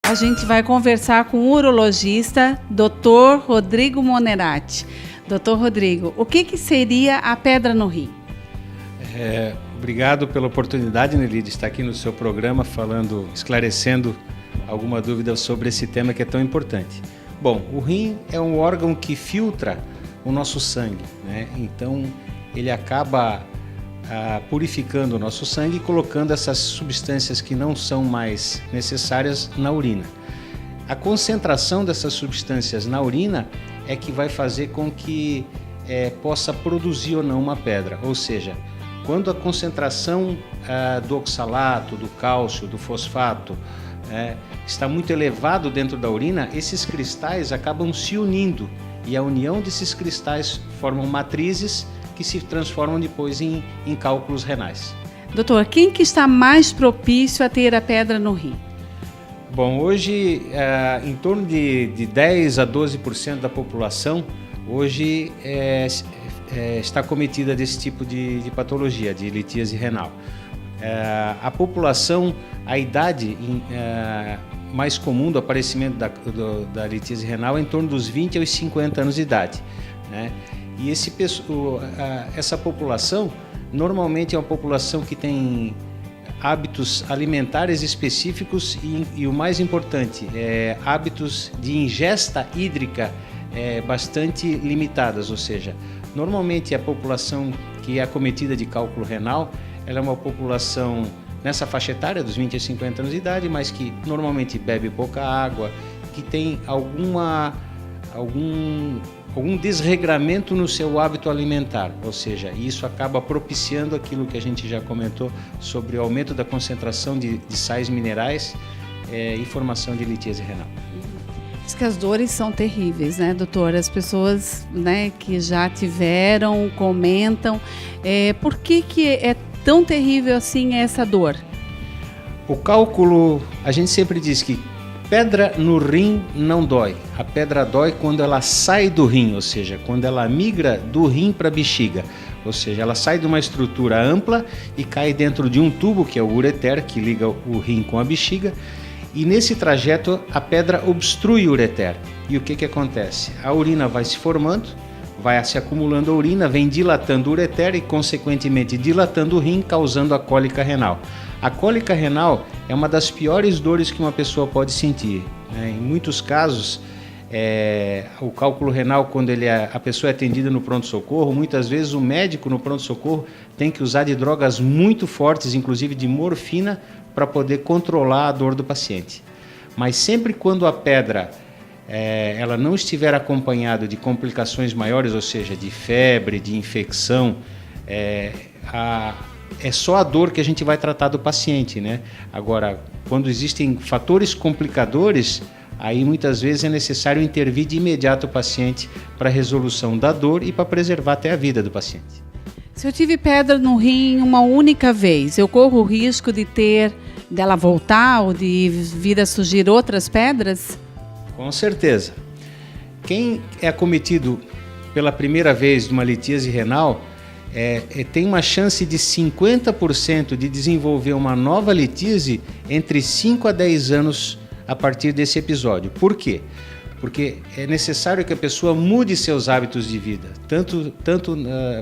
A gente vai conversar com o urologista, Dr. Rodrigo Monerati. Dr. Rodrigo, o que seria a pedra no rim? Obrigado pela oportunidade, Nelly, de estar aqui no seu programa esclarecendo alguma dúvida sobre esse tema que é tão importante. Bom, o rim é um órgão que filtra o nosso sangue, né? Então ele acaba purificando o nosso sangue e colocando essas substâncias que não são mais necessárias na urina. A concentração dessas substâncias na urina é que vai fazer com que possa produzir ou não uma pedra. Ou seja, quando a concentração do oxalato, do cálcio, do fosfato está muito elevado dentro da urina, esses cristais acabam se unindo e a união desses cristais formam matrizes que se transformam depois em cálculos renais. Doutor, quem que está mais propício a ter a pedra no rim? Bom, hoje em torno de 10 a 12% da população hoje está cometida desse tipo de patologia, de litíase renal. A população, a idade mais comum do aparecimento da litíase renal é em torno dos 20 aos 50 anos de idade, né? E essa população normalmente é uma população que tem hábitos alimentares específicos e o mais importante, hábitos de ingesta hídrica bastante limitadas, ou seja, normalmente a população que é acometida de cálculo renal, ela é uma população nessa faixa etária dos 20 a 50 anos de idade, mas que normalmente bebe pouca água, que tem algum desregramento no seu hábito alimentar, ou seja, isso acaba propiciando aquilo que a gente já comentou sobre o aumento da concentração de sais minerais e formação de litíase renal. Diz que as dores são terríveis, né, doutor? As pessoas, né, que já tiveram, comentam. Por que é tão terrível assim essa dor? O cálculo, a gente sempre diz que pedra no rim não dói. A pedra dói quando ela sai do rim, ou seja, quando ela migra do rim para a bexiga. Ou seja, ela sai de uma estrutura ampla e cai dentro de um tubo, que é o ureter, que liga o rim com a bexiga. E nesse trajeto a pedra obstrui o ureter. E o que acontece? A urina vai se formando, vai se acumulando a urina, vem dilatando o ureter e consequentemente dilatando o rim, causando a cólica renal. A cólica renal é uma das piores dores que uma pessoa pode sentir, né? Em muitos casos, o cálculo renal, quando a pessoa é atendida no pronto-socorro, muitas vezes o médico no pronto-socorro tem que usar de drogas muito fortes, inclusive de morfina, para poder controlar a dor do paciente. Mas sempre quando a pedra ela não estiver acompanhada de complicações maiores, ou seja, de febre, de infecção, é só a dor que a gente vai tratar do paciente, né? Agora, quando existem fatores complicadores, aí muitas vezes é necessário intervir de imediato o paciente para a resolução da dor e para preservar até a vida do paciente. Se eu tive pedra no rim uma única vez, eu corro o risco dela voltar ou de vir a surgir outras pedras? Com certeza. Quem é acometido pela primeira vez de uma litíase renal tem uma chance de 50% de desenvolver uma nova litíase entre 5 a 10 anos a partir desse episódio. Por quê? Porque é necessário que a pessoa mude seus hábitos de vida,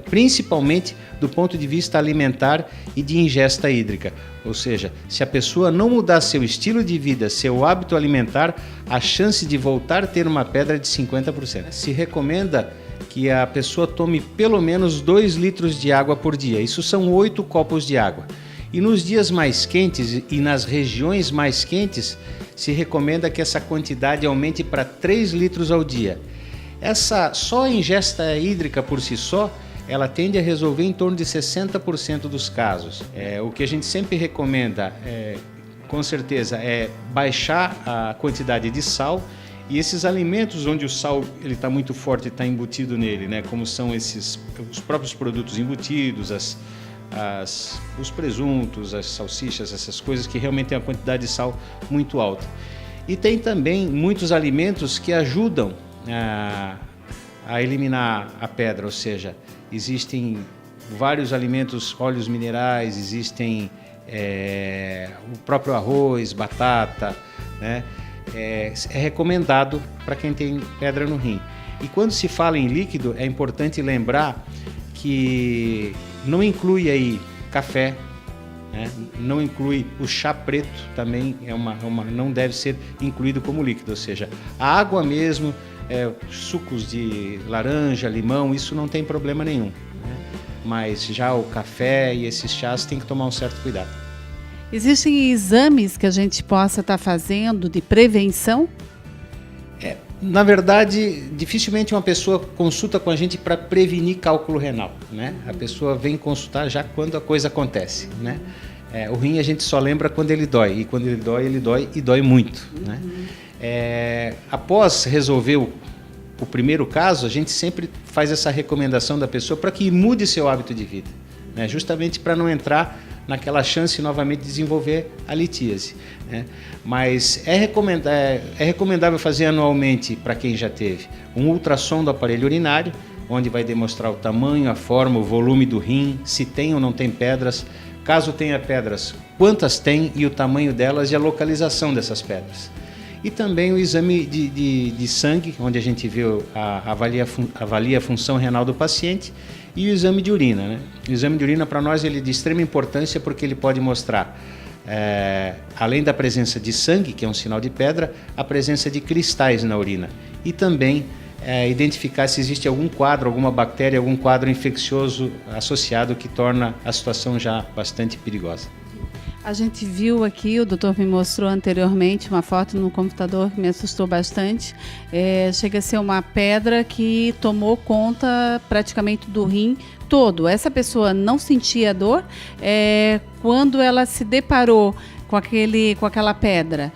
principalmente do ponto de vista alimentar e de ingesta hídrica. Ou seja, se a pessoa não mudar seu estilo de vida, seu hábito alimentar, a chance de voltar a ter uma pedra é de 50%. Se recomenda que a pessoa tome pelo menos 2 litros de água por dia. Isso são 8 copos de água. E nos dias mais quentes e nas regiões mais quentes, se recomenda que essa quantidade aumente para 3 litros ao dia. Só a ingesta hídrica por si só, ela tende a resolver em torno de 60% dos casos. O que a gente sempre recomenda, com certeza, é baixar a quantidade de sal. E esses alimentos onde o sal está muito forte e está embutido nele, né? Como são os próprios produtos embutidos, os presuntos, as salsichas, essas coisas que realmente têm uma quantidade de sal muito alta. E tem também muitos alimentos que ajudam a eliminar a pedra, ou seja, existem vários alimentos, óleos minerais, existem o próprio arroz, batata, né? é recomendado para quem tem pedra no rim. E quando se fala em líquido, é importante lembrar que não inclui aí café, né? Não inclui o chá preto, também não deve ser incluído como líquido, ou seja, a água mesmo, sucos de laranja, limão, isso não tem problema nenhum, né? Mas já o café e esses chás tem que tomar um certo cuidado. Existem exames que a gente possa estar fazendo de prevenção? Na verdade, dificilmente uma pessoa consulta com a gente para prevenir cálculo renal, né? A pessoa vem consultar já quando a coisa acontece, né? O rim a gente só lembra quando ele dói, e quando ele dói e dói muito, né? Após resolver o primeiro caso, a gente sempre faz essa recomendação da pessoa para que mude seu hábito de vida, né? Justamente para não entrar naquela chance novamente de desenvolver a litíase, né? Mas é recomendável fazer anualmente, para quem já teve, um ultrassom do aparelho urinário, onde vai demonstrar o tamanho, a forma, o volume do rim, se tem ou não tem pedras, caso tenha pedras, quantas tem e o tamanho delas e a localização dessas pedras. E também o exame de sangue, onde a gente vê avalia a função renal do paciente, e o exame de urina, né? O exame de urina, para nós, ele é de extrema importância porque ele pode mostrar, além da presença de sangue, que é um sinal de pedra, a presença de cristais na urina. E também identificar se existe algum quadro, alguma bactéria, algum quadro infeccioso associado que torna a situação já bastante perigosa. A gente viu aqui, o doutor me mostrou anteriormente uma foto no computador que me assustou bastante. Chega a ser uma pedra que tomou conta praticamente do rim todo. Essa pessoa não sentia dor quando ela se deparou com aquela pedra.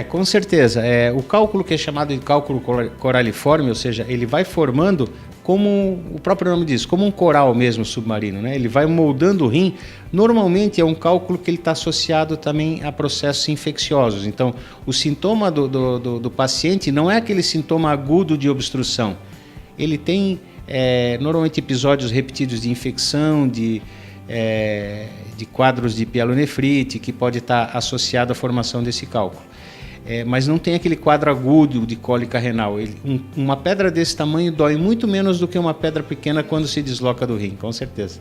Com certeza. O cálculo que é chamado de cálculo coraliforme, ou seja, ele vai formando, como o próprio nome diz, como um coral mesmo submarino, né? Ele vai moldando o rim. Normalmente é um cálculo que ele está associado também a processos infecciosos. Então, o sintoma do paciente não é aquele sintoma agudo de obstrução. Ele tem normalmente episódios repetidos de infecção, de quadros de pielonefrite, que pode estar associado à formação desse cálculo. Mas não tem aquele quadro agudo de cólica renal. Uma pedra desse tamanho dói muito menos do que uma pedra pequena quando se desloca do rim, com certeza.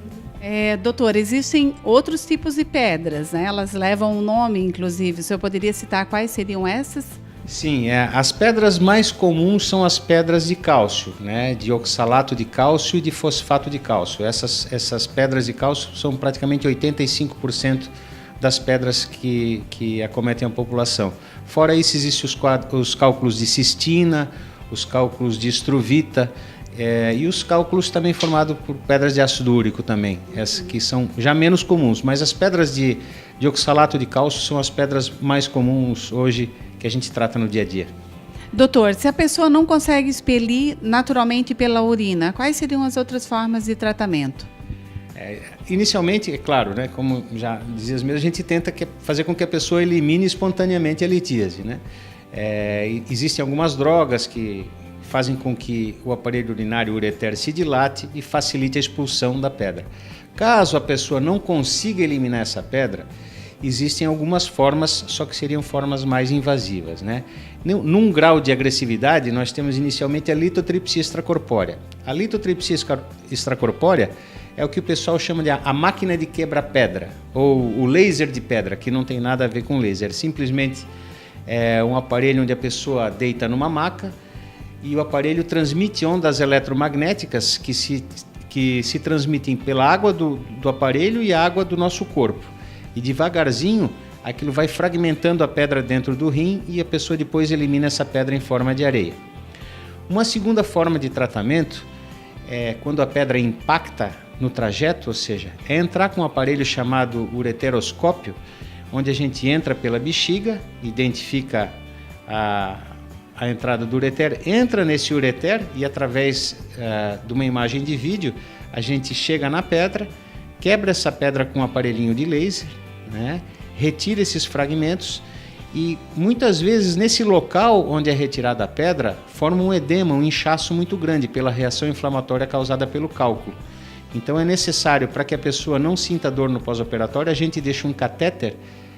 Doutor, existem outros tipos de pedras, né? Elas levam um nome, inclusive. O senhor poderia citar quais seriam essas? Sim, as pedras mais comuns são as pedras de cálcio, né? De oxalato de cálcio e de fosfato de cálcio. Essas pedras de cálcio são praticamente 85% das pedras que acometem a população. Fora isso, existem os cálculos de cistina, os cálculos de estruvita e os cálculos também formados por pedras de ácido úrico também, essas que são já menos comuns, mas as pedras de oxalato de cálcio são as pedras mais comuns hoje que a gente trata no dia a dia. Doutor, se a pessoa não consegue expelir naturalmente pela urina, quais seriam as outras formas de tratamento? Inicialmente, é claro, né, como já dizia mesmo, a gente tenta fazer com que a pessoa elimine espontaneamente a litíase, né? Existem algumas drogas que fazem com que o aparelho urinário, o ureter, se dilate e facilite a expulsão da pedra. Caso a pessoa não consiga eliminar essa pedra, existem algumas formas, só que seriam formas mais invasivas, né? Num grau de agressividade, nós temos inicialmente a litotripsia extracorpórea. A litotripsia extracorpórea é o que o pessoal chama de a máquina de quebra-pedra, ou o laser de pedra, que não tem nada a ver com laser. Simplesmente é um aparelho onde a pessoa deita numa maca e o aparelho transmite ondas eletromagnéticas que se transmitem pela água do aparelho e a água do nosso corpo. E devagarzinho, aquilo vai fragmentando a pedra dentro do rim e a pessoa depois elimina essa pedra em forma de areia. Uma segunda forma de tratamento é quando a pedra impacta no trajeto, ou seja, é entrar com um aparelho chamado ureteroscópio, onde a gente entra pela bexiga, identifica a entrada do ureter, entra nesse ureter e através de uma imagem de vídeo, a gente chega na pedra, quebra essa pedra com um aparelhinho de laser, né? Retira esses fragmentos e muitas vezes nesse local onde é retirada a pedra, forma um edema, um inchaço muito grande pela reação inflamatória causada pelo cálculo. Então é necessário, para que a pessoa não sinta dor no pós-operatório, a gente deixa um catéter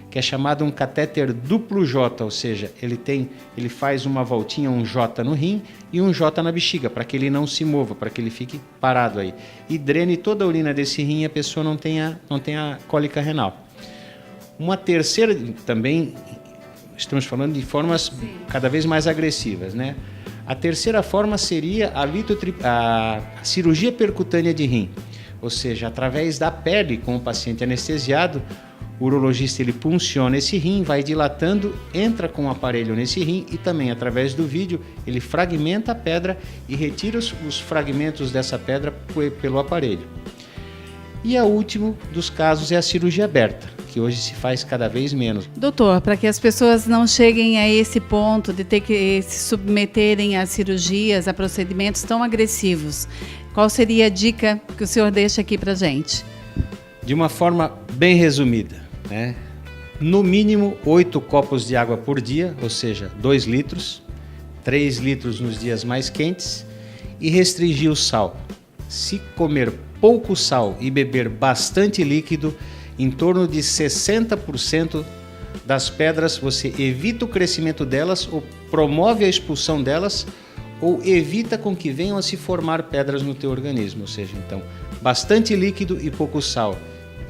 que é chamado um catéter duplo J, ou seja, ele faz uma voltinha, um J no rim e um J na bexiga, para que ele não se mova, para que ele fique parado aí. E drene toda a urina desse rim e a pessoa não tenha cólica renal. Uma terceira, também estamos falando de formas cada vez mais agressivas, né? A terceira forma seria a cirurgia percutânea de rim, ou seja, através da pele, com o paciente anestesiado, o urologista ele punciona esse rim, vai dilatando, entra com o aparelho nesse rim e também através do vídeo ele fragmenta a pedra e retira os fragmentos dessa pedra pelo aparelho. E a último dos casos é a cirurgia aberta, que hoje se faz cada vez menos. Doutor, para que as pessoas não cheguem a esse ponto de ter que se submeterem a cirurgias, a procedimentos tão agressivos, qual seria a dica que o senhor deixa aqui para a gente? De uma forma bem resumida, né? No mínimo 8 copos de água por dia, ou seja, 2 litros, 3 litros nos dias mais quentes, e restringir o sal. Se comer pouco sal e beber bastante líquido, em torno de 60% das pedras você evita o crescimento delas ou promove a expulsão delas ou evita com que venham a se formar pedras no teu organismo, ou seja, então, bastante líquido e pouco sal.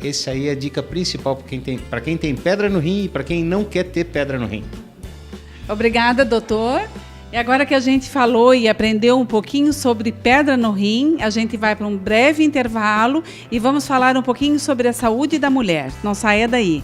Essa aí é a dica principal para quem tem pedra no rim e para quem não quer ter pedra no rim. Obrigada, doutor. E agora que a gente falou e aprendeu um pouquinho sobre pedra no rim, a gente vai para um breve intervalo e vamos falar um pouquinho sobre a saúde da mulher. Não saia daí.